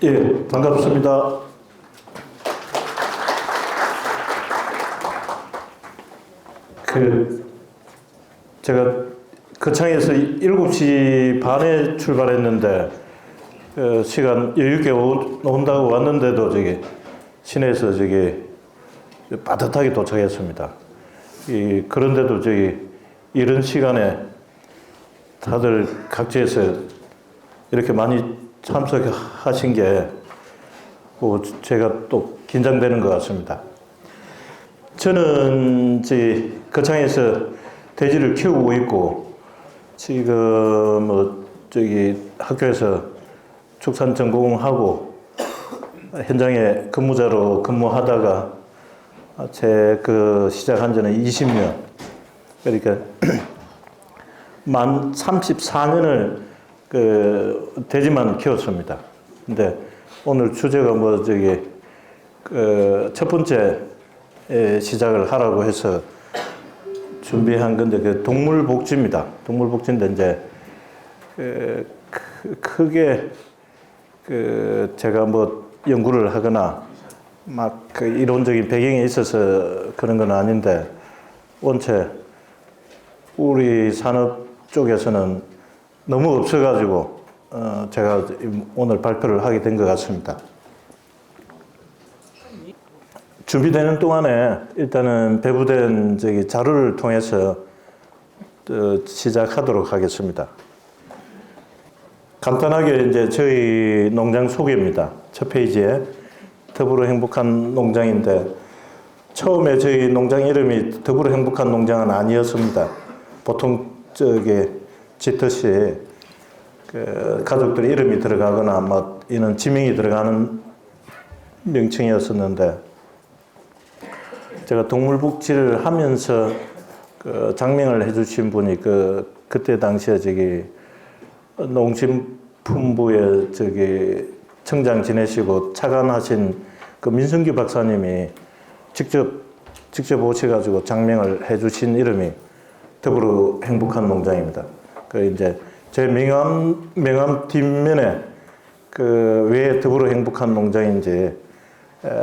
예, 반갑습니다. 제가 거창에서 7시 반에 출발했는데, 시간 여유있게 온다고 왔는데도 시내에서 빠듯하게 도착했습니다. 그런데도 이런 시간에 다들 각지에서 이렇게 많이 참석하신 게 제가 또 긴장되는 것 같습니다. 저는 거창에서 돼지를 키우고 있고, 지금 학교에서 축산 전공하고 현장에 근무자로 근무하다가 시작한 지는 20년, 그러니까 만 34년을 돼지만 키웠습니다. 근데 오늘 주제가 첫 번째 시작을 하라고 해서 준비한 건데, 동물복지입니다. 동물복지인데, 크게 제가 연구를 하거나 이론적인 배경이 있어서 그런 건 아닌데, 원체 우리 산업 쪽에서는 너무 없어가지고 제가 오늘 발표를 하게 된 것 같습니다. 준비되는 동안에 일단은 배부된 자료를 통해서 시작하도록 하겠습니다. 간단하게 저희 농장 소개입니다. 첫 페이지에 더불어 행복한 농장인데, 처음에 저희 농장 이름이 더불어 행복한 농장은 아니었습니다. 보통 짓듯이 가족들 이름이 들어가거나 이런 지명이 들어가는 명칭이었었는데, 제가 동물복지를 하면서 장명을 해주신 분이 그때 당시에 농심품부에 청장 지내시고 차관하신 민승규 박사님이 직접 오셔가지고 장명을 해주신 이름이 더불어 행복한 농장입니다. 제 명함 뒷면에 왜 더불어 행복한 농장인지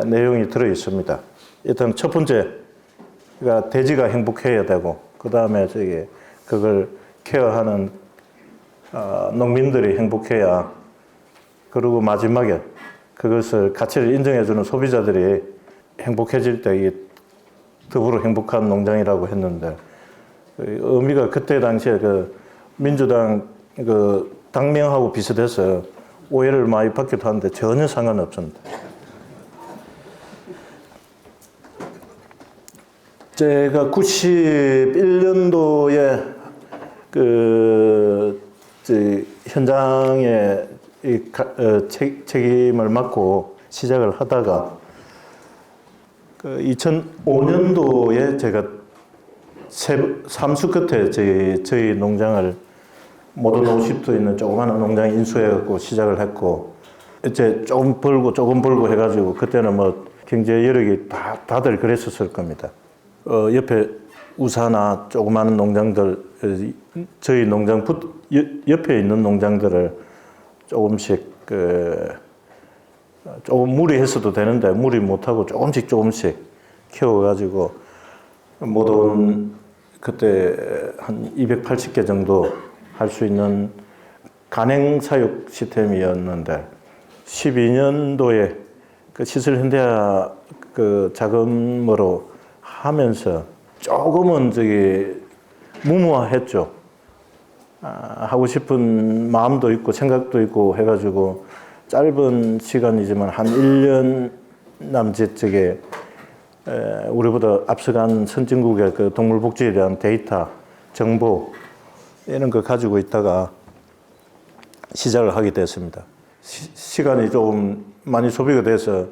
내용이 들어 있습니다. 일단 첫 번째가 돼지가 행복해야 되고, 그 다음에 그걸 케어하는 농민들이 행복해야, 그리고 마지막에 그것을 가치를 인정해주는 소비자들이 행복해질 때 이게 더불어 행복한 농장이라고 했는데, 의미가 그때 당시에 민주당 당명하고 비슷해서 오해를 많이 받기도 하는데 전혀 상관없습니다. 제가 91년도에 현장에 책임을 맡고 시작을 하다가 2005년도에 제가 삼수 끝에 저희 농장을 모든 50도 있는 조그마한 농장 인수해갖고 시작을 했고, 이제 조금 벌고 해가지고, 그때는 경제 여력이 다들 그랬었을 겁니다. 옆에 우사나 조그마한 농장들, 저희 농장 옆에 있는 농장들을 조금씩 조금 무리했어도 되는데 무리 못하고 조금씩 키워가지고 모든 그때 한 280개 정도 할 수 있는 간행사육 시스템이었는데, 12년도에 시설현대화 자금으로 하면서 조금은 무모했죠. 하고 싶은 마음도 있고 생각도 있고 해가지고 짧은 시간이지만 한 1년 남짓 우리보다 앞서간 선진국의 동물복지에 대한 데이터, 정보 이런 거 가지고 있다가 시작을 하게 됐습니다. 시간이 조금 많이 소비가 돼서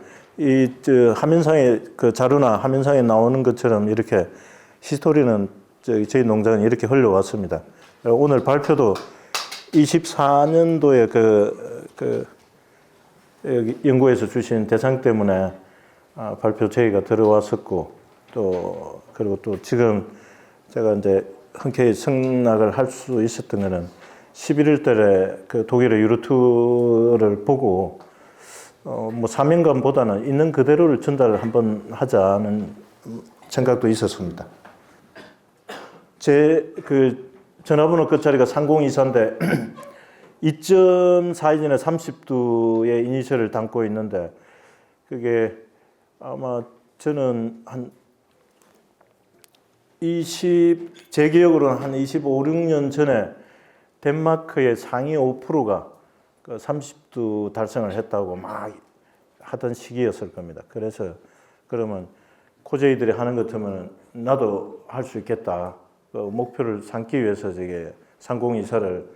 화면상에 자료나 화면상에 나오는 것처럼 이렇게 히스토리는 저희 농장은 이렇게 흘러왔습니다. 오늘 발표도 24년도에 연구에서 주신 대상 때문에 발표 제의가 들어왔었고, 그리고 또 지금 제가 흔쾌히 승낙을 할 수 있었던 거는 11월 달에 독일의 유로투어를 보고 뭐 사명감보다는 있는 그대로를 전달을 한번 하자는 생각도 있었습니다. 제 그 전화번호 끝자리가 3024인데 2.4인의 30두의 이니셜을 담고 있는데 그게 아마 저는 제 기억으로는 한 25, 6년 전에 덴마크의 상위 5%가 그 30두 달성을 했다고 막 하던 시기였을 겁니다. 그래서 그러면 코제이들이 하는 것 같으면 나도 할 수 있겠다. 그 목표를 삼기 위해서 저게 상공이사를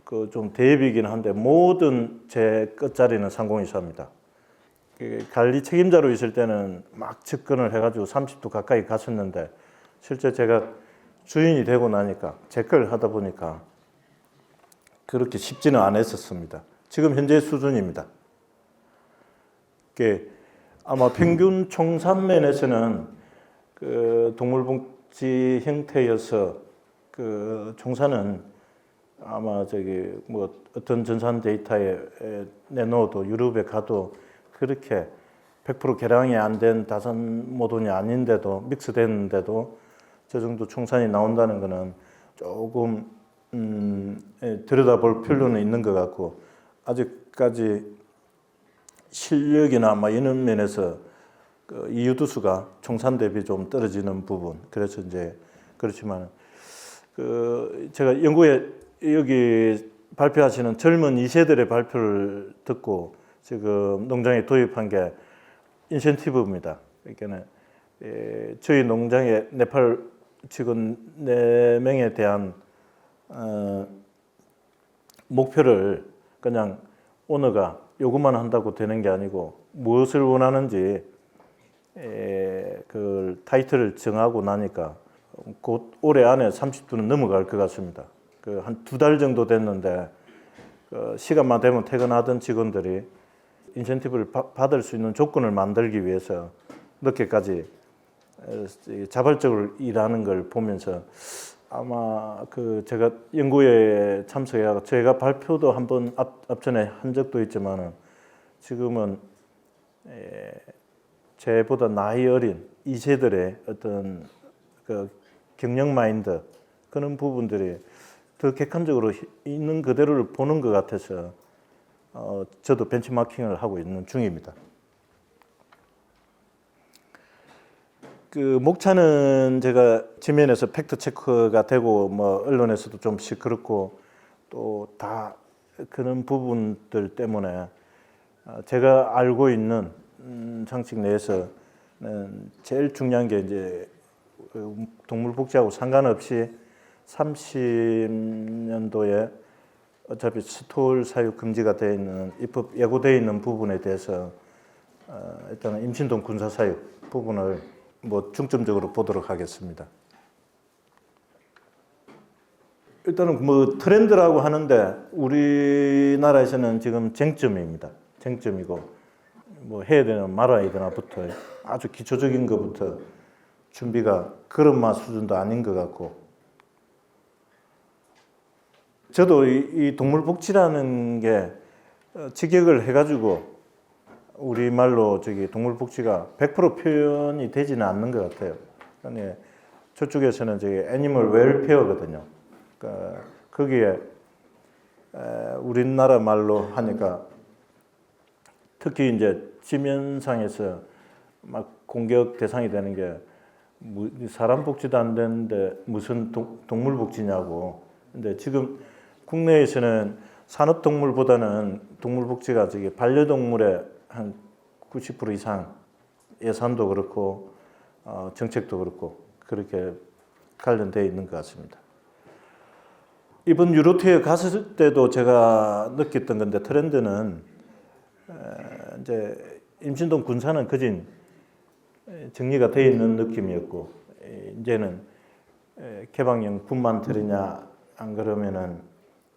그 좀 대비이긴 한데 모든 제 끝자리는 상공이사입니다. 관리 책임자로 있을 때는 막 접근을 해가지고 30도 가까이 갔었는데 실제 제가 주인이 되고 나니까 제 걸 하다 보니까 그렇게 쉽지는 않았었습니다. 지금 현재 수준입니다. 아마 평균 총산면에서는 그 동물복지 형태여서 그 총산은 아마 저기 뭐 어떤 전산 데이터에 내놓아도 유럽에 가도 그렇게 100% 개량이 안 된 다산 모돈이 아닌데도 믹스됐는데도 저 정도 총산이 나온다는 거는 조금 들여다볼 필요는 있는 것 같고 아직까지 실력이나 뭐 이런 면에서 그 이유두수가 총산 대비 좀 떨어지는 부분. 그래서 이제 그렇지만 그 제가 연구에 여기 발표하시는 젊은 2세들의 발표를 듣고 지금 농장에 도입한 게 인센티브입니다. 그러니까 저희 농장에 네팔 직원 4명에 대한 목표를 그냥 오너가 요구만 한다고 되는 게 아니고 무엇을 원하는지 그 타이틀을 정하고 나니까 곧 올해 안에 30두는 넘어갈 것 같습니다. 그 한 2달 정도 됐는데 그 시간만 되면 퇴근하던 직원들이 인센티브를 받을 수 있는 조건을 만들기 위해서 늦게까지 자발적으로 일하는 걸 보면서 아마 그 제가 연구에 참석해서 제가 발표도 한번 앞전에 한 적도 있지만은 지금은 제보다 나이 어린 2세들의 어떤 그 경영 마인드 그런 부분들이 더 객관적으로 있는 그대로를 보는 것 같아서 저도 벤치마킹을 하고 있는 중입니다. 그 목차는 제가 지면에서 팩트 체크가 되고 뭐 언론에서도 좀씩 그렇고 또 다 그런 부분들 때문에 제가 알고 있는 상식 내에서는 제일 중요한 게 이제 동물복지하고 상관없이 30년도에 어차피 스톨 사육 금지가 되어 있는 입법 예고되어 있는 부분에 대해서 일단은 임신동 군사 사육 부분을 뭐 중점적으로 보도록 하겠습니다. 일단은 뭐 트렌드라고 하는데 우리나라에서는 지금 쟁점입니다. 쟁점이고 뭐 해야 되나 말아야 되나부터 아주 기초적인 것부터 준비가 그런 맛 수준도 아닌 것 같고 저도 이 동물복지라는 게 직역을 해가지고 우리말로 저기 동물복지가 100% 표현이 되지는 않는 것 같아요. 그러니까 저쪽에서는 저기 애니멀 웰페어거든요. 그러니까 거기에 우리나라 말로 하니까 특히 이제 지면상에서 막 공격 대상이 되는 게 사람 복지도 안 되는데 무슨 동물 복지냐고. 근데 지금 국내에서는 산업동물보다는 동물복지가 저기 반려동물의 한 90% 이상 예산도 그렇고 정책도 그렇고 그렇게 관련되어 있는 것 같습니다. 이번 유로티에 갔을 때도 제가 느꼈던 건데 트렌드는 이제 임신동 군사는 거진 정리가 되어 있는 느낌이었고 이제는 개방형 군만 들이냐 안 그러면은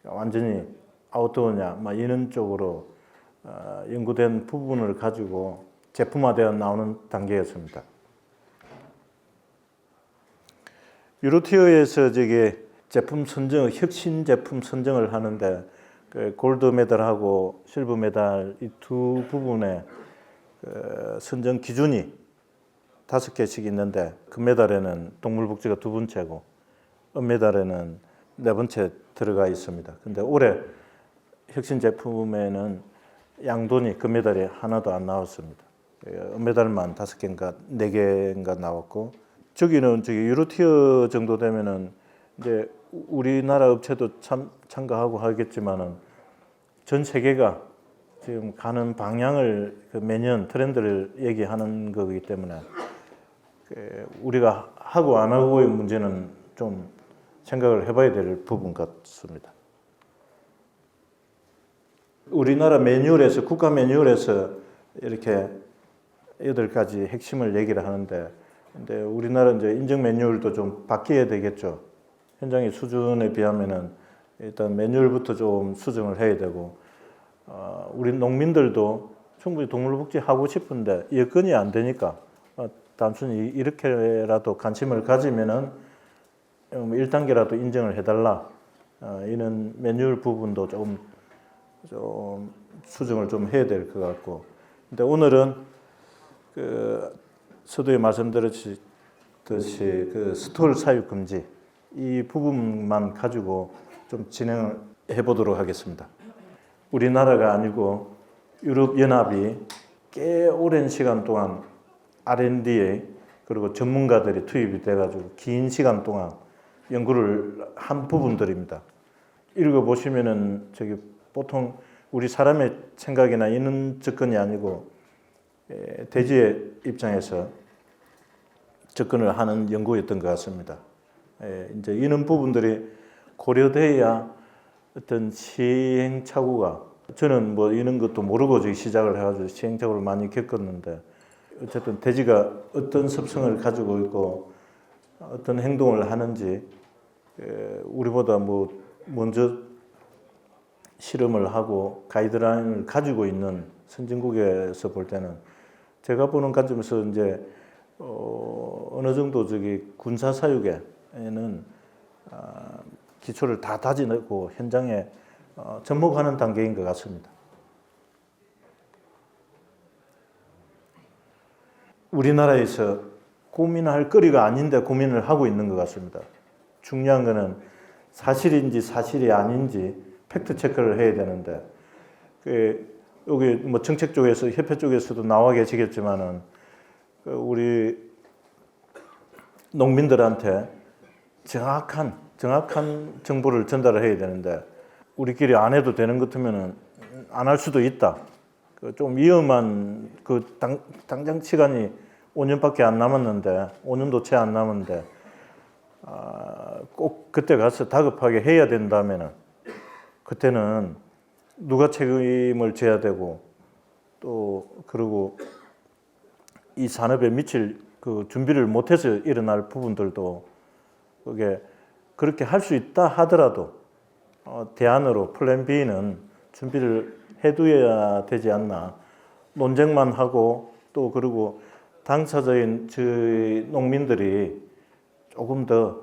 완전히 아웃도어냐 막 이런 쪽으로 연구된 부분을 가지고 제품화되어 나오는 단계였습니다. 유로티어에서 저게 제품 선정, 혁신 제품 선정을 하는데 그 골드 메달하고 실버 메달 이 두 부분에 그 선정 기준이 5개씩 있는데 금메달에는 동물복지가 2번째고 은메달에는 4번째 들어가 있습니다. 근데 올해 혁신 제품에는 양돈이 금메달이 하나도 안 나왔습니다. 은메달만 5개인가 4개인가 나왔고 저기는 유로티어 정도 되면은 이제 우리나라 업체도 참가하고 하겠지만은 전 세계가 지금 가는 방향을 매년 트렌드를 얘기하는 거기 때문에 우리가 하고 안 하고의 문제는 좀 생각을 해봐야 될 부분 같습니다. 우리나라 매뉴얼에서 국가 매뉴얼에서 이렇게 8가지 핵심을 얘기를 하는데, 근데 우리나라 이제 인증 매뉴얼도 좀 바뀌어야 되겠죠. 현장의 수준에 비하면은 일단 매뉴얼부터 좀 수정을 해야 되고, 우리 농민들도 충분히 동물복지 하고 싶은데 여건이 안 되니까 단순히 이렇게라도 관심을 가지면은 1단계라도 인정을 해달라. 이런 매뉴얼 부분도 좀 수정을 좀 해야 될 것 같고. 근데 오늘은 그 서두에 말씀드렸듯이 그 스톨 사육 금지 이 부분만 가지고 좀 진행을 해보도록 하겠습니다. 우리나라가 아니고 유럽 연합이 꽤 오랜 시간 동안 R&D에 그리고 전문가들이 투입이 돼가지고 긴 시간 동안 연구를 한 부분들입니다. 읽어보시면은 저기 보통 우리 사람의 생각이나 이런 접근이 아니고 돼지의 입장에서 접근을 하는 연구였던 것 같습니다. 이제 이런 부분들이 고려돼야 어떤 시행착오가, 저는 뭐 이런 것도 모르고 시작을 해가지고 시행착오를 많이 겪었는데, 어쨌든 돼지가 어떤 습성을 가지고 있고 어떤 행동을 하는지 우리보다 뭐 먼저 실험을 하고 가이드라인을 가지고 있는 선진국에서 볼 때는, 제가 보는 관점에서 이제 어느 정도 군사 사육에는 기초를 다 다지고 현장에 접목하는 단계인 것 같습니다. 우리나라에서 고민할 거리가 아닌데 고민을 하고 있는 것 같습니다. 중요한 거는 사실인지 사실이 아닌지 팩트 체크를 해야 되는데, 여기 뭐 정책 쪽에서 협회 쪽에서도 나와 계시겠지만은 우리 농민들한테 정확한 정보를 전달을 해야 되는데, 우리끼리 안 해도 되는 것 같으면은 안 할 수도 있다. 좀 위험한 당장 시간이 5년밖에 안 남았는데, 5년도 채 안 남았는데 꼭 그때 가서 다급하게 해야 된다면은 그때는 누가 책임을 져야 되고, 또 그리고 이 산업에 미칠 그 준비를 못해서 일어날 부분들도 그게 그렇게 할 수 있다 하더라도 대안으로 플랜 B는 준비를 해두어야 되지 않나. 논쟁만 하고 또 그리고 당사자인 저희 농민들이 조금 더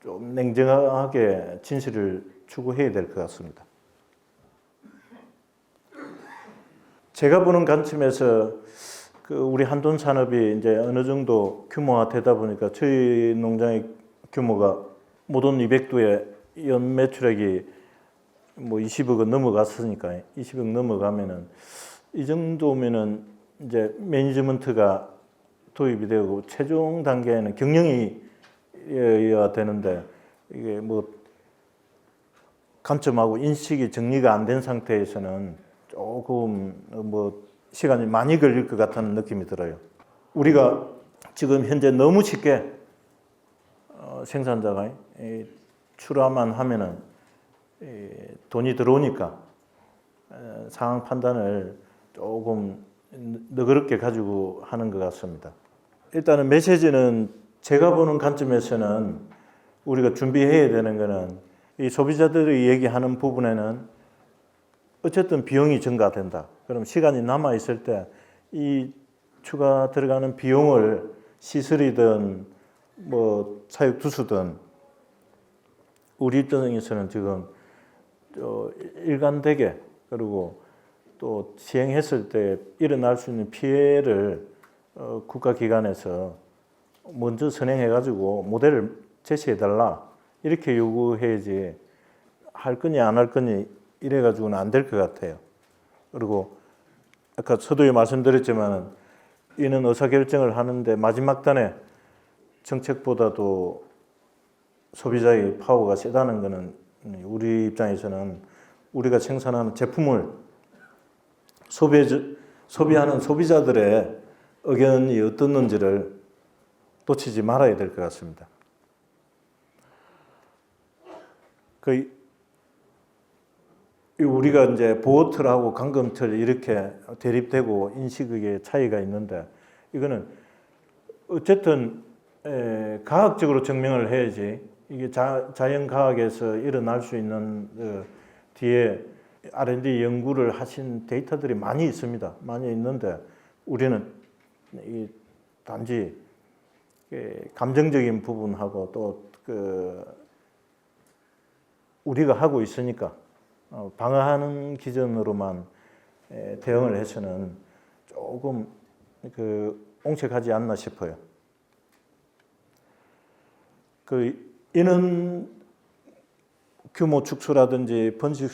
좀 냉정하게 진실을 추구해야 될 것 같습니다. 제가 보는 관점에서 우리 한돈 산업이 이제 어느 정도 규모가 되다 보니까 저희 농장의 규모가 모돈 200도에 연 매출액이 뭐 20억은 넘어갔으니까 20억 넘어가면은 이 정도면은 이제 매니지먼트가 도입이 되고 최종 단계에는 경영이어야 되는데, 이게 뭐 관점하고 인식이 정리가 안 된 상태에서는 조금 뭐 시간이 많이 걸릴 것 같다는 느낌이 들어요. 우리가 지금 현재 너무 쉽게 생산자가 출하만 하면은 돈이 들어오니까 상황 판단을 조금 너그럽게 가지고 하는 것 같습니다. 일단은 메시지는 제가 보는 관점에서는 우리가 준비해야 되는 거는, 이 소비자들이 얘기하는 부분에는 어쨌든 비용이 증가된다. 그럼 시간이 남아 있을 때 이 추가 들어가는 비용을 시설이든 뭐 사육 투수든 우리 입장에서는 지금 일관되게 그리고 또 시행했을 때 일어날 수 있는 피해를 국가기관에서 먼저 선행해가지고 모델을 제시해달라 이렇게 요구해야지 할 거니 안 할 거니 이래가지고는 안 될 것 같아요. 그리고 아까 서두에 말씀드렸지만 이는 의사결정을 하는데 마지막 단에 정책보다도 소비자의 파워가 세다는 것은 우리 입장에서는 우리가 생산하는 제품을 소비하는 소비자들의 의견이 어떻는지를 놓치지 말아야 될 것 같습니다. 우리가 이제 보호틀하고 감금틀 이렇게 대립되고 인식의 차이가 있는데 이거는 어쨌든 과학적으로 증명을 해야지 이게 자연과학에서 일어날 수 있는 뒤에 R&D 연구를 하신 데이터들이 많이 있습니다. 많이 있는데 우리는 단지 감정적인 부분하고 또 우리가 하고 있으니까 방어하는 기준으로만 대응을 해서는 조금 옹색하지 않나 싶어요. 인원 규모 축소라든지 번식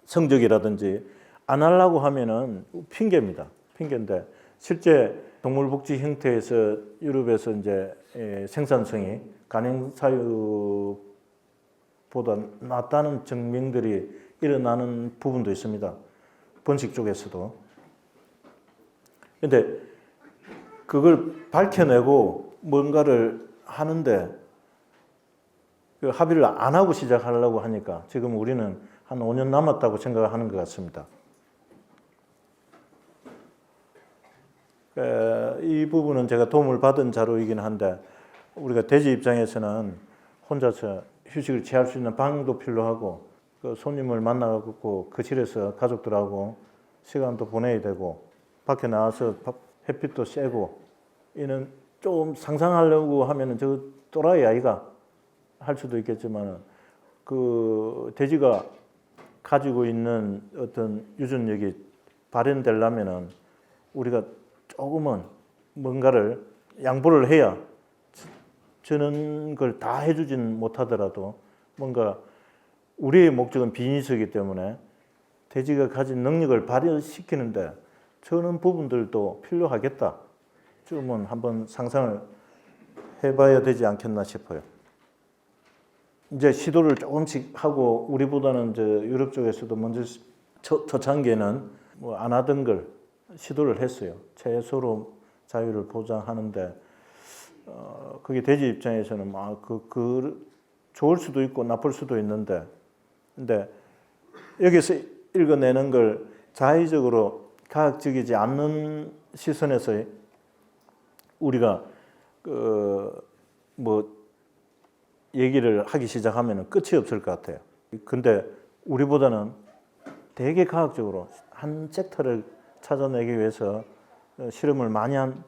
성적이라든지 안 하려고 하면은 핑계입니다. 핑계인데 실제 동물복지 형태에서 유럽에서 이제 생산성이 간행사유보다 낫다는 증명들이 일어나는 부분도 있습니다. 번식 쪽에서도. 근데 그걸 밝혀내고 뭔가를 하는데 그 합의를 안 하고 시작하려고 하니까 지금 우리는 한 5년 남았다고 생각하는 것 같습니다. 이 부분은 제가 도움을 받은 자료이긴 한데 우리가 돼지 입장에서는 혼자서 휴식을 취할 수 있는 방도 필요하고 그 손님을 만나고 거실에서 가족들하고 시간도 보내야 되고 밖에 나와서 햇빛도 쐬고 이는 좀 상상하려고 하면은 저 또라이 아이가 할 수도 있겠지만 그 돼지가 가지고 있는 어떤 유전력이 발현되려면은 우리가 조금은 뭔가를 양보를 해야 저는 걸 다 해주진 못하더라도 뭔가 우리의 목적은 비즈니스이기 때문에 돼지가 가진 능력을 발휘시키는데 저는 부분들도 필요하겠다. 좀은 한번 상상을 해봐야 되지 않겠나 싶어요. 이제 시도를 조금씩 하고 우리보다는 이제 유럽 쪽에서도 먼저 초창기에는 뭐 안 하던 걸 시도를 했어요. 최소로 자유를 보장하는데 그게 돼지 입장에서는 막 좋을 수도 있고 나쁠 수도 있는데 근데 여기서 읽어내는 걸 자의적으로 과학적이지 않는 시선에서 우리가 뭐 얘기를 하기 시작하면 끝이 없을 것 같아요. 근데 우리보다는 되게 과학적으로 한 섹터를 찾아내기 위해서 실험을 많이 한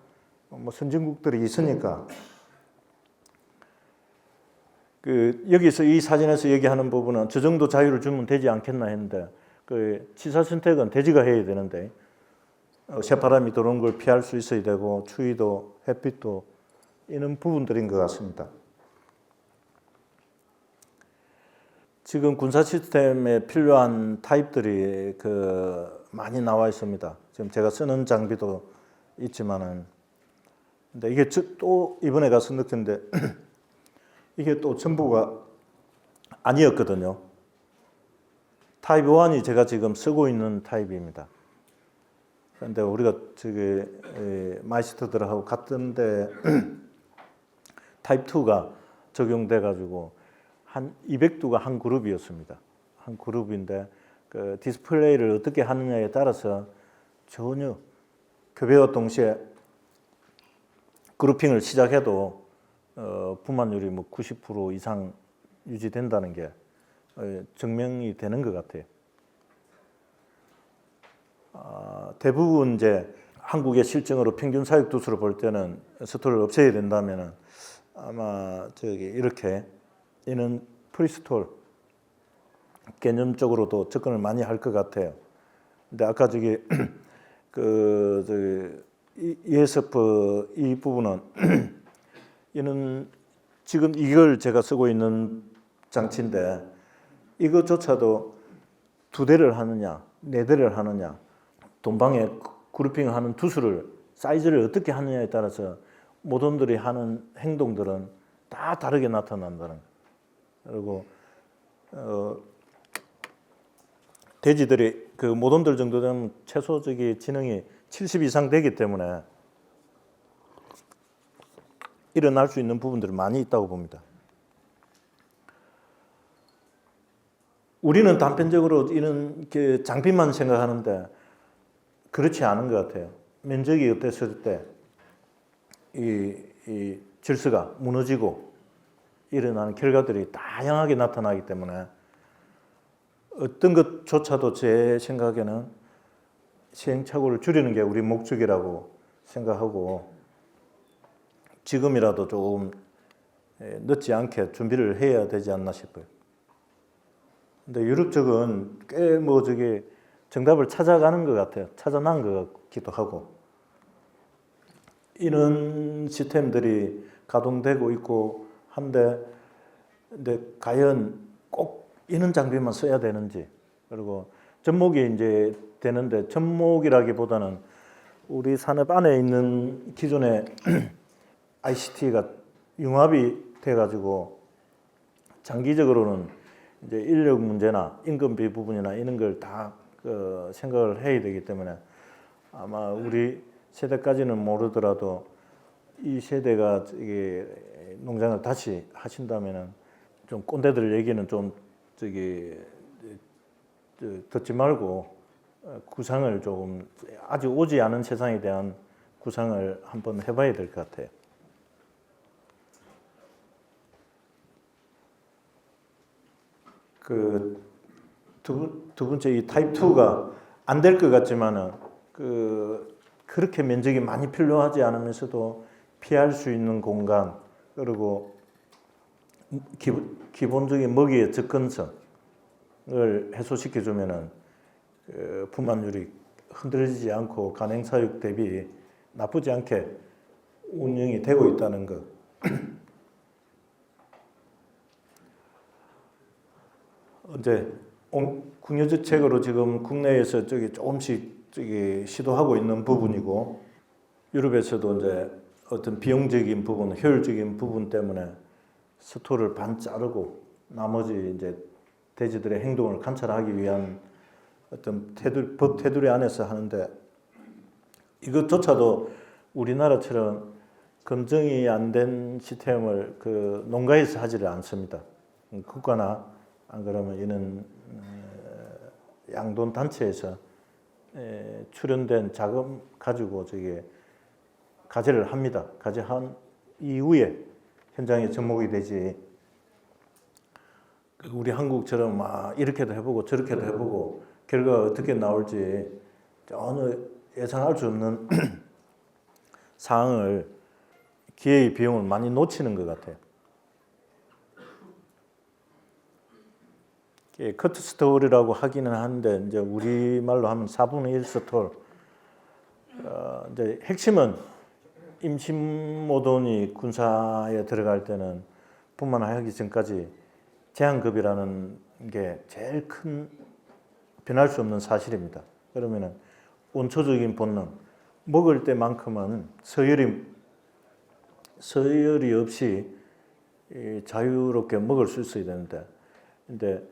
뭐 선진국들이 있으니까 여기서 이 사진에서 얘기하는 부분은 저 정도 자유를 주면 되지 않겠나 했는데 취사 선택은 돼지가 해야 되는데 새바람이 들어오는 걸 피할 수 있어야 되고 추위도 햇빛도 이런 부분들인 것 같습니다. 지금 군사 시스템에 필요한 타입들이 많이 나와 있습니다. 지금 제가 쓰는 장비도 있지만은, 근데 이게 또 이번에 가서 느꼈는데 이게 또 전부가 아니었거든요. 타입 1이 제가 지금 쓰고 있는 타입입니다. 그런데 우리가 저기 마이스터들하고 갔던데 타입 2가 적용돼 가지고 한 200두가 한 그룹이었습니다. 한 그룹인데 디스플레이를 어떻게 하느냐에 따라서 전혀 교배와 동시에 그룹핑을 시작해도 분만율이 뭐 90% 이상 유지된다는 게 증명이 되는 것 같아요. 대부분 이제 한국의 실증으로 평균 사육 두수를 볼 때는 스톨을 없애야 된다면은 아마 이렇게 얘는 프리스톨 개념적으로도 접근을 많이 할 것 같아요. 근데 아까 저기 ESF 이 부분은 이는 지금 이걸 제가 쓰고 있는 장치인데 이것조차도 2대를 하느냐, 4대를 하느냐, 돈방에 그룹핑하는 투수를 사이즈를 어떻게 하느냐에 따라서 모돈들이 하는 행동들은 다 다르게 나타난다는 거예요. 그리고 돼지들이 그 모돈들 정도 되면 최소 저기 지능이 70 이상 되기 때문에 일어날 수 있는 부분들이 많이 있다고 봅니다. 우리는 단편적으로 이런 장비만 생각하는데 그렇지 않은 것 같아요. 면적이 어땠을 때 이 질서가 무너지고 일어나는 결과들이 다양하게 나타나기 때문에 어떤 것조차도 제 생각에는 시행착오를 줄이는 게 우리 목적이라고 생각하고 지금이라도 조금 늦지 않게 준비를 해야 되지 않나 싶어요. 근데 유럽 쪽은 꽤 저기 정답을 찾아가는 것 같아요. 찾아난 것 같기도 하고. 이런 시스템들이 가동되고 있고 한데, 근데 과연 꼭 이런 장비만 써야 되는지, 그리고 접목이 이제 되는데 접목이라기보다는 우리 산업 안에 있는 기존의 ICT가 융합이 돼가지고 장기적으로는 이제 인력 문제나 인건비 부분이나 이런 걸 다 생각을 해야 되기 때문에 아마 우리 세대까지는 모르더라도 이 세대가 이게 농장을 다시 하신다면은 좀 꼰대들 얘기는 좀 듣지 말고 구상을 조금 아직 오지 않은 세상에 대한 구상을 한번 해봐야 될 것 같아요. 두 번째 이 타입 2가 안 될 것 같지만은 그렇게 면적이 많이 필요하지 않으면서도 피할 수 있는 공간, 그리고 기본적인 먹이의 접근성을 해소시켜 주면은 분만율이 흔들리지 않고 간행사육 대비 나쁘지 않게 운영이 되고 있다는 것. 이제 국유정책으로 지금 국내에서 조금씩 시도하고 있는 부분이고, 유럽에서도 이제 어떤 비용적인 부분, 효율적인 부분 때문에 스토를 반 자르고 나머지 이제 돼지들의 행동을 관찰하기 위한 어떤 법 테두리 안에서 하는데, 이것조차도 우리나라처럼 검증이 안 된 시스템을 농가에서 하지를 않습니다. 국가나 안 그러면 이런 양돈 단체에서 출연된 자금 가지고 가제를 합니다. 가제한 이후에 현장에 접목이 되지. 우리 한국처럼 이렇게도 해보고 저렇게도 해보고 결과가 어떻게 나올지 전혀 예상할 수 없는 사항을 기회의 비용을 많이 놓치는 것 같아요. 커트 스톨이라고 하기는 하는데 이제 우리말로 하면 4분의 1 스톨. 이제 핵심은 임신 모돈이 군사에 들어갈 때는 분만하기 전까지 제한급이라는 게 제일 큰 변할 수 없는 사실입니다. 그러면은 원초적인 본능, 먹을 때만큼은 서열이 없이 자유롭게 먹을 수 있어야 되는데, 근데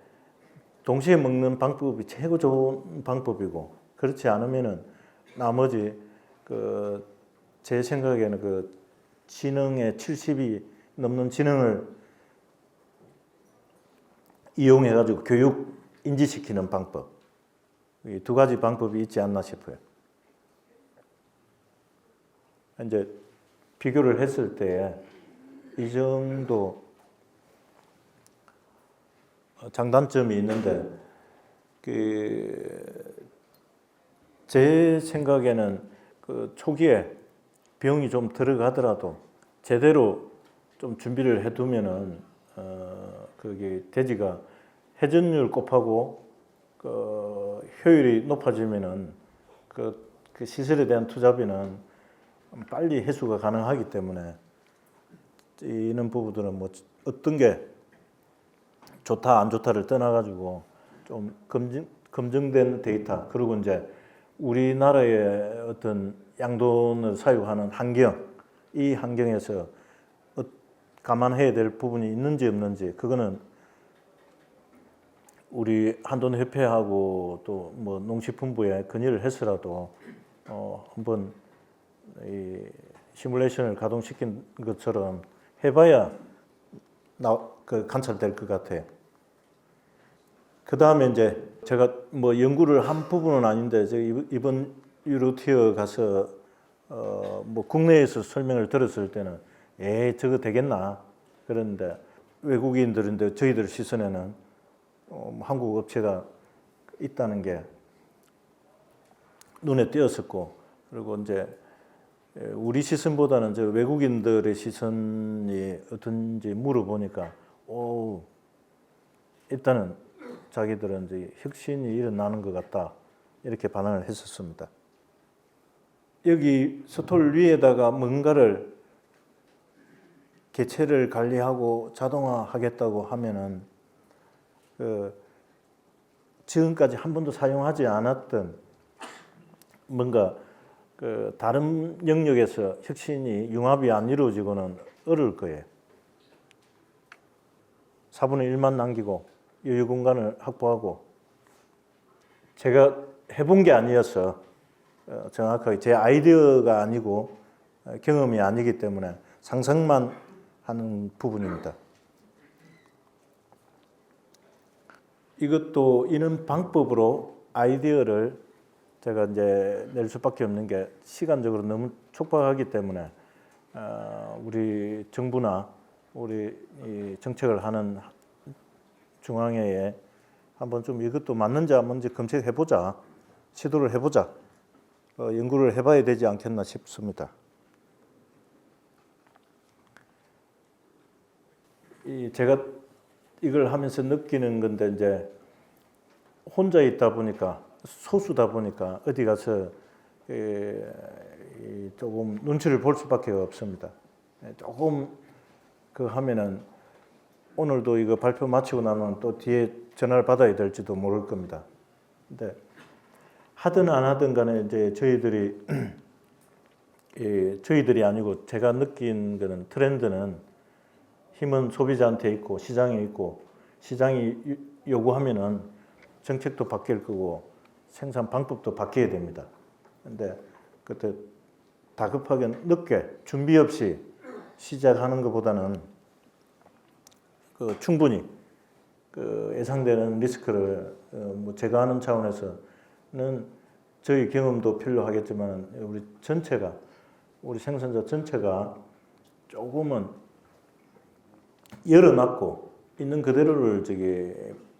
동시에 먹는 방법이 최고 좋은 방법이고, 그렇지 않으면은 나머지 제 생각에는 지능의 70이 넘는 지능을 이용해 가지고 교육 인지시키는 방법, 이 2가지 방법이 있지 않나 싶어요. 이제 비교를 했을 때 이 정도 장단점이 있는데, 제 생각에는 초기에 비용이 좀 들어가더라도 제대로 좀 준비를 해두면은 그게 돼지가 회전율 곱하고 효율이 높아지면은 그 시설에 대한 투자비는 빨리 회수가 가능하기 때문에 이런 부분들은 뭐 어떤 게 좋다 안 좋다를 떠나가지고 좀 검증된 데이터, 그리고 이제 우리나라의 어떤 양돈을 사용하는 환경, 이 환경에서 감안해야 될 부분이 있는지 없는지, 그거는 우리 한돈협회하고 또 뭐 농식품부에 건의를 해서라도 한번 이 시뮬레이션을 가동시킨 것처럼 해봐야 관찰될 것 같아요. 그 다음에 이제 제가 뭐 연구를 한 부분은 아닌데, 제가 이번 유로티어 가서 뭐 국내에서 설명을 들었을 때는 저거 되겠나 그런데, 외국인들인데 저희들 시선에는 한국 업체가 있다는 게 눈에 띄었었고, 그리고 이제 우리 시선보다는 저 외국인들의 시선이 어떤지 물어보니까 일단은 자기들은 이제 혁신이 일어나는 것 같다, 이렇게 반응을 했었습니다. 여기 스톨 위에다가 뭔가를 개체를 관리하고 자동화하겠다고 하면은 지금까지 한 번도 사용하지 않았던 뭔가 다른 영역에서 혁신이 융합이 안 이루어지고는 어려울 거예요. 4분의 1만 남기고 여유 공간을 확보하고, 제가 해본 게 아니어서 정확하게 제 아이디어가 아니고 경험이 아니기 때문에 상상만 하는 부분입니다. 이것도 이런 방법으로 아이디어를 제가 이제 낼 수밖에 없는 게 시간적으로 너무 촉박하기 때문에 우리 정부나 우리 이 정책을 하는 중앙회에 한번 좀 이것도 맞는지 안 맞는지 검색해보자, 시도를 해보자, 연구를 해봐야 되지 않겠나 싶습니다. 제가 이걸 하면서 느끼는 건데, 이제 혼자 있다 보니까, 소수다 보니까 어디 가서 조금 눈치를 볼 수밖에 없습니다. 조금 하면은 오늘도 이거 발표 마치고 나면 또 뒤에 전화를 받아야 될지도 모를 겁니다. 근데 하든 안 하든 간에 이제 저희들이 아니고 제가 느낀 거는, 트렌드는 힘은 소비자한테 있고 시장에 있고, 시장이 요구하면은 정책도 바뀔 거고 생산 방법도 바뀌어야 됩니다. 근데 그때 다급하게 늦게 준비 없이 시작하는 것보다는 충분히 예상되는 리스크를 뭐 제거하는 차원에서는 저희 경험도 필요하겠지만 우리 생산자 전체가 조금은 열어놨고 있는 그대로를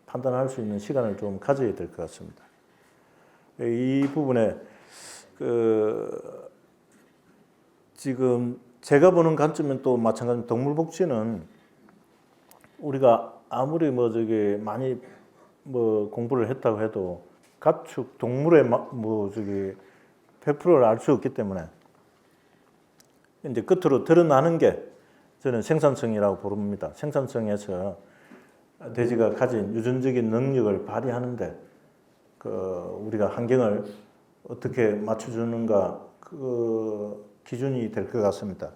판단할 수 있는 시간을 좀 가져야 될 것 같습니다. 이 부분에 지금 제가 보는 관점은 또 마찬가지로, 동물복지는 우리가 아무리 많이 공부를 했다고 해도 가축 동물의 100%를 알 수 없기 때문에 이제 끝으로 드러나는 게 저는 생산성이라고 부릅니다. 생산성에서 돼지가 가진 유전적인 능력을 발휘하는데 우리가 환경을 어떻게 맞춰주는가, 기준이 될 것 같습니다.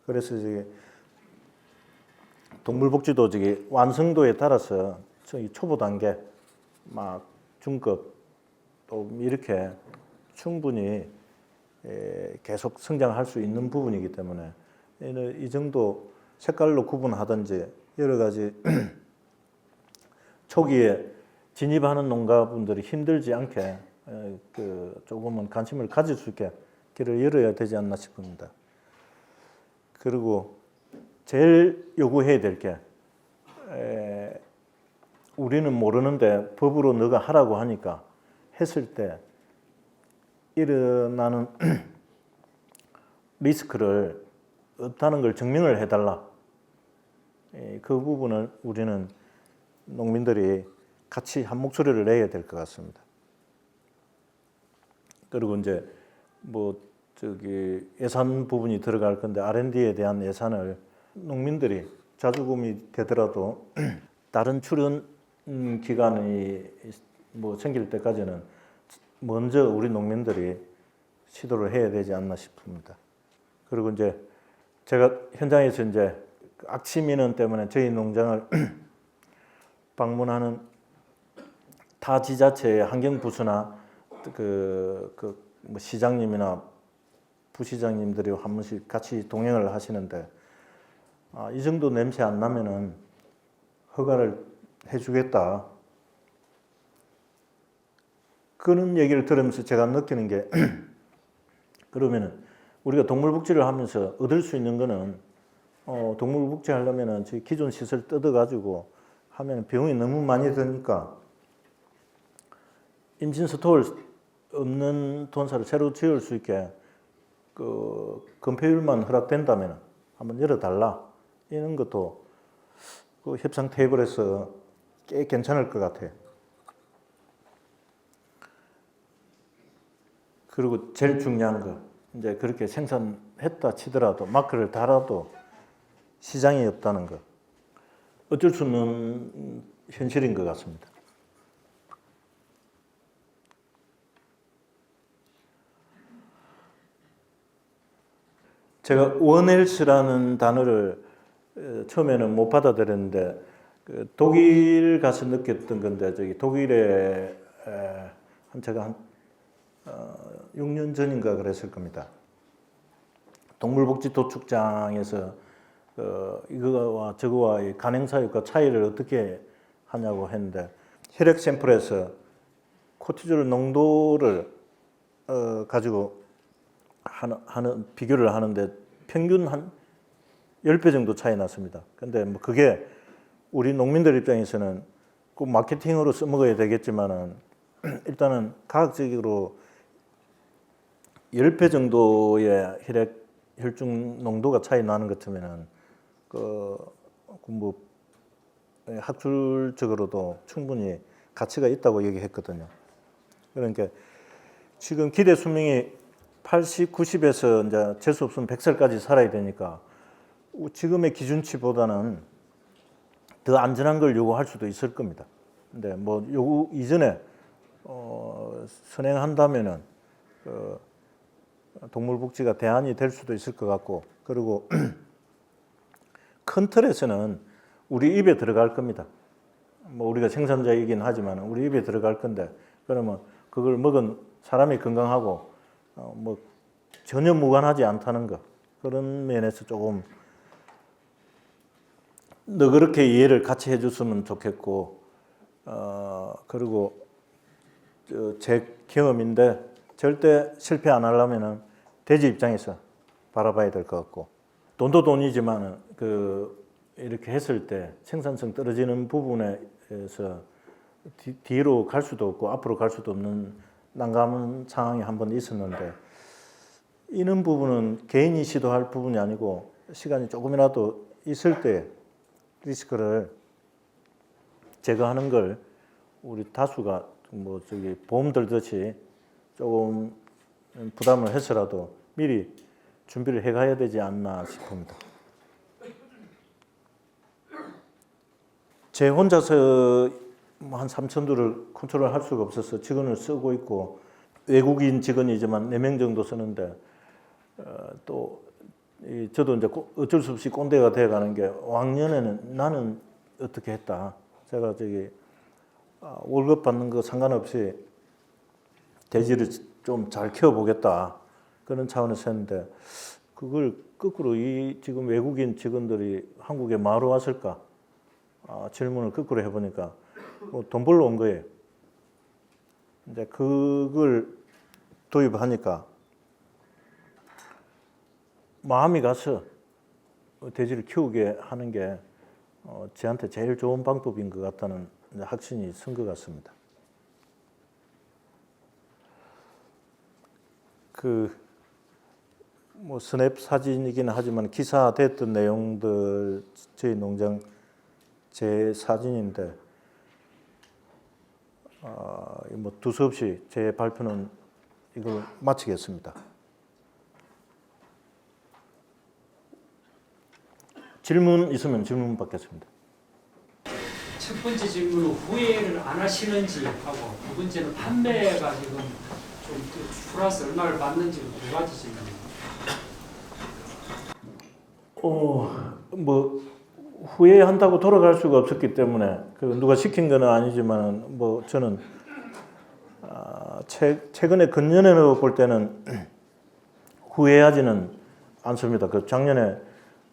그래서 동물복지도 완성도에 따라서 초보 단계, 중급 또 이렇게 충분히 계속 성장할 수 있는 부분이기 때문에 이 정도 색깔로 구분하든지 여러 가지 초기에 진입하는 농가분들이 힘들지 않게 조금은 관심을 가질 수 있게 길을 열어야 되지 않나 싶습니다. 그리고 제일 요구해야 될 게, 우리는 모르는데 법으로 너가 하라고 하니까 했을 때 일어나는 리스크를 없다는 걸 증명을 해달라. 그 부분을 우리는 농민들이 같이 한 목소리를 내야 될 것 같습니다. 그리고 이제 뭐 저기 예산 부분이 들어갈 건데 R&D에 대한 예산을 농민들이 자주금이 되더라도 다른 출연 기관이 뭐 생길 때까지는 먼저 우리 농민들이 시도를 해야 되지 않나 싶습니다. 그리고 이제 제가 현장에서 이제 악취 민원 때문에 저희 농장을 방문하는 타 지자체의 환경부서나 뭐 시장님이나 부시장님들이 한 번씩 같이 동행을 하시는데 이 정도 냄새 안 나면은 허가를 해주겠다. 그런 얘기를 들으면서 제가 느끼는 게 그러면은 우리가 동물복지를 하면서 얻을 수 있는 거는 동물복지 하려면은 저희 기존 시설 뜯어가지고 하면 비용이 너무 많이 드니까 임신 스토어를 없는 돈사를 새로 지을 수 있게 그 건폐율만 허락된다면 한번 열어달라 이런 것도 그 협상 테이블에서 꽤 괜찮을 것 같아요. 그리고 제일 중요한 거 이제 그렇게 생산했다 치더라도 마크를 달아도 시장이 없다는 거 어쩔 수 없는 현실인 것 같습니다. 제가 원헬스라는 단어를 처음에는 못 받아들였는데 독일 가서 느꼈던 건데 저기 독일에 제가 한 6년 전인가 그랬을 겁니다. 동물복지 도축장에서 이거와 저거와의 간행사육과 차이를 어떻게 하냐고 했는데 혈액 샘플에서 코티졸 농도를 가지고 하는 비교를 하는데 평균 한 10배 정도 차이 났습니다. 근데 뭐 그게 우리 농민들 입장에서는 꼭 마케팅으로 써먹어야 되겠지만은 일단은 과학적으로 10배 정도의 혈중 농도가 차이 나는 것 같으면은 뭐 학술적으로도 충분히 가치가 있다고 얘기했거든요. 그러니까 지금 기대 수명이 80, 90에서 이제 재수 없으면 100살까지 살아야 되니까 지금의 기준치보다는 더 안전한 걸 요구할 수도 있을 겁니다. 근데 뭐 요구 이전에 선행한다면은 동물복지가 대안이 될 수도 있을 것 같고 그리고 큰 틀에서는 우리 입에 들어갈 겁니다. 뭐 우리가 생산자이긴 하지만 우리 입에 들어갈 건데 그러면 그걸 먹은 사람이 건강하고 뭐 전혀 무관하지 않다는 거 그런 면에서 조금 너그럽게 이해를 같이 해줬으면 좋겠고 그리고 제 경험인데 절대 실패 안 하려면은 돼지 입장에서 바라봐야 될 것 같고 돈도 돈이지만 이렇게 했을 때 생산성 떨어지는 부분에서 뒤로 갈 수도 없고 앞으로 갈 수도 없는 난감한 상황이 한 번 있었는데 이런 부분은 개인이 시도할 부분이 아니고 시간이 조금이라도 있을 때 리스크를 제거하는 걸 우리 다수가 뭐 저기 보험 들듯이 조금 부담을 해서라도 미리 준비를 해가야 되지 않나 싶습니다. 제 혼자서 한 3,000두를 컨트롤할 수가 없어서 직원을 쓰고 있고 외국인 직원이지만 4명 정도 쓰는데 또 저도 이제 어쩔 수 없이 꼰대가 돼가는 게 왕년에는 나는 어떻게 했다. 제가 저기 월급 받는 거 상관없이 돼지를 좀 잘 키워보겠다. 그런 차원에서 했는데 그걸 거꾸로 이 지금 외국인 직원들이 한국에 뭐하러 왔을까? 질문을 거꾸로 해보니까 돈 벌러 온 거예요. 이제 그걸 도입하니까 마음이 가서 돼지를 키우게 하는 게 저한테 제일 좋은 방법인 것 같다는 확신이 선 것 같습니다. 뭐 스냅 사진이긴 하지만 기사됐던 내용들 저희 농장 제 사진인데 뭐 두서없이 제 발표는 이걸 마치겠습니다. 질문 있으면 질문 받겠습니다. 첫 번째 질문은 후회를 안 하시는지 하고, 두 번째는 판매가 지금 좀 플러스 얼마를 받는지 두 가지 질문입니다. 뭐 후회한다고 돌아갈 수가 없었기 때문에 누가 시킨 건 아니지만 뭐 저는 최근에 근년에 볼 때는 후회하지는 않습니다. 그 작년에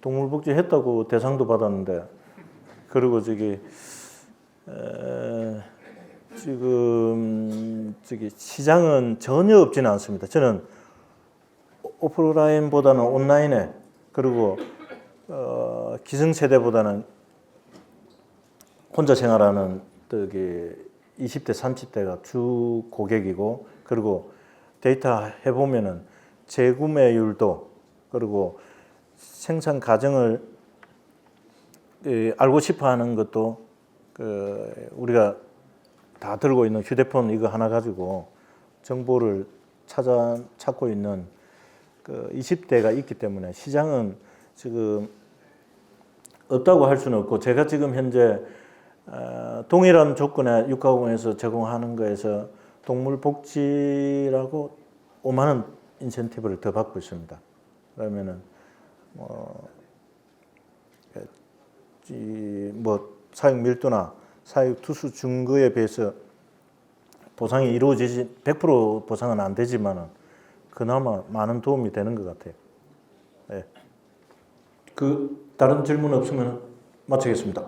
동물복지 했다고 대상도 받았는데 그리고 지금 시장은 전혀 없지는 않습니다. 저는 오프라인보다는 온라인에 그리고 기성세대보다는 혼자 생활하는 20대, 30대가 주 고객이고 그리고 데이터 해보면은 재구매율도 그리고 생산 과정을 알고 싶어하는 것도 우리가 다 들고 있는 휴대폰 이거 하나 가지고 정보를 찾고 있는 20대가 있기 때문에 시장은 지금 없다고 할 수는 없고 제가 지금 현재 동일한 조건의 육가공원에서 제공하는 거에서 동물복지라고 5만 원 인센티브를 더 받고 있습니다. 그러면은 사육 밀도나 사육 투수 증거에 비해서 보상이 이루어지지 100% 보상은 안 되지만은 그나마 많은 도움이 되는 것 같아요. 네. 다른 질문 없으면 마치겠습니다.